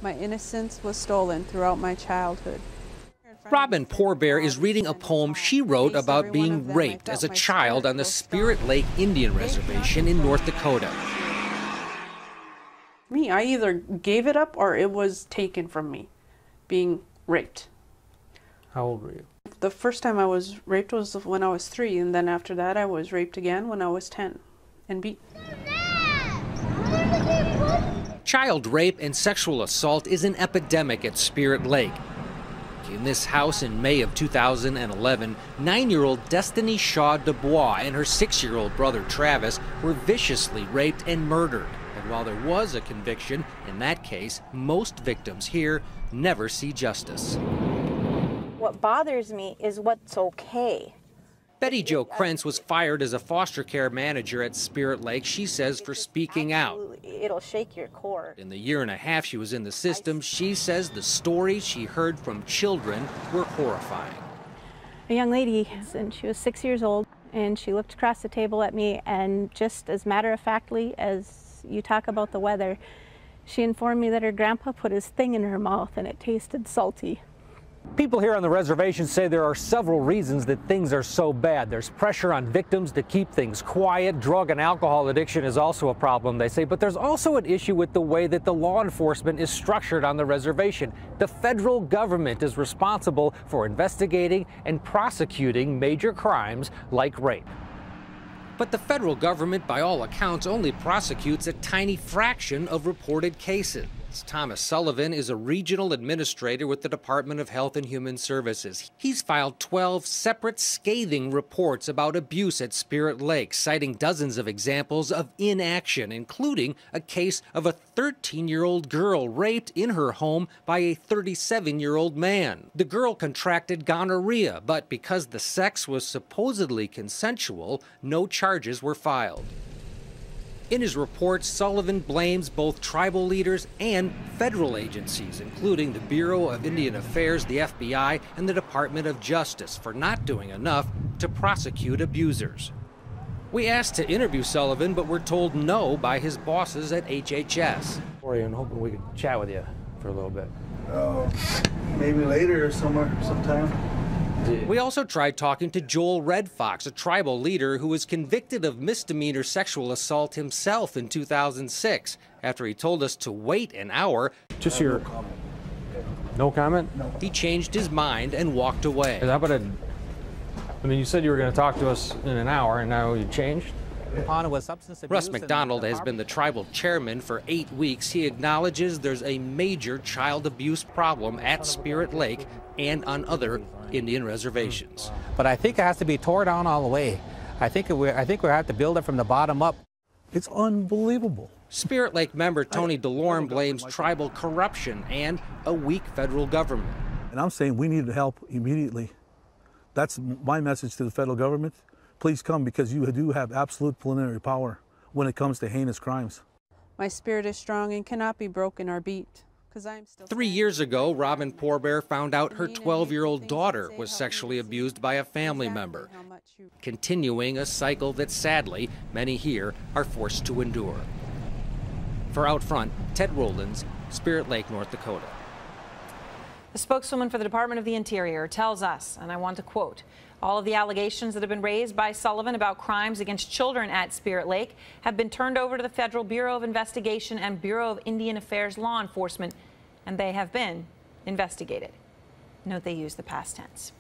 My innocence was stolen throughout my childhood. Robin Poorbear is reading a poem she wrote about being raped as a child on the Spirit Lake Indian Reservation in North Dakota. I either gave it up or it was taken from me, being raped. How old were you? The first time I was raped was when I was 3, and then after that I was raped again when I was 10 and beaten. Child rape and sexual assault is an epidemic at Spirit Lake. In this house in May of 2011, 9-year-old Destiny Shaw Dubois and her 6-year-old brother Travis were viciously raped and murdered. And while there was a conviction in that case, most victims here never see justice. What bothers me is what's okay. Betty Jo Krentz was fired as a foster care manager at Spirit Lake, she says, for speaking out. It'll shake your core. In the year and a half she was in the system, she says the stories she heard from children were horrifying. A young lady, and she was 6 years old, and she looked across the table at me, and just as matter-of-factly as you talk about the weather, she informed me that her grandpa put his thing in her mouth and it tasted salty. People here on the reservation say there are several reasons that things are so bad. There's pressure on victims to keep things quiet. Drug and alcohol addiction is also a problem, they say. But there's also an issue with the way that the law enforcement is structured on the reservation. The federal government is responsible for investigating and prosecuting major crimes like rape. But the federal government, by all accounts, only prosecutes a tiny fraction of reported cases. Thomas Sullivan is a regional administrator with the Department of Health and Human Services. He's filed 12 separate scathing reports about abuse at Spirit Lake, citing dozens of examples of inaction, including a case of a 13-year-old girl raped in her home by a 37-year-old man. The girl contracted gonorrhea, but because the sex was supposedly consensual, no charges were filed. In his report, Sullivan blames both tribal leaders and federal agencies, including the Bureau of Indian Affairs, the FBI, and the Department of Justice, for not doing enough to prosecute abusers. We asked to interview Sullivan, but were told no by his bosses at HHS. And hoping we could chat with you for a little bit. Maybe later or sometime. We also tried talking to Joel Red Fox, a tribal leader who was convicted of misdemeanor sexual assault himself in 2006. After he told us to wait an hour, Just your no comment? he changed his mind and walked away. How about I mean, you said you were going to talk to us in an hour, and now you changed? Russ McDonald has been the tribal chairman for 8 weeks. He acknowledges there's a major child abuse problem at Spirit Lake and on other Indian reservations. But I think it has to be torn down all the way. I think we have to build it from the bottom up. It's unbelievable. Spirit Lake member Tony DeLorme blames tribal corruption and a weak federal government. And I'm saying we need help immediately. That's my message to the federal government. Please come, because you do have absolute plenary power when it comes to heinous crimes. My spirit is strong and cannot be broken or beat. 3 years ago, Robin Poorbear found out her 12-year-old daughter was sexually abused by a family member, continuing a cycle that sadly many here are forced to endure. For Out Front, Ted Rollins, Spirit Lake, North Dakota. The spokeswoman for the Department of the Interior tells us, and I want to quote, all of the allegations that have been raised by Sullivan about crimes against children at Spirit Lake have been turned over to the Federal Bureau of Investigation and Bureau of Indian Affairs law enforcement, and they have been investigated. Note they use the past tense.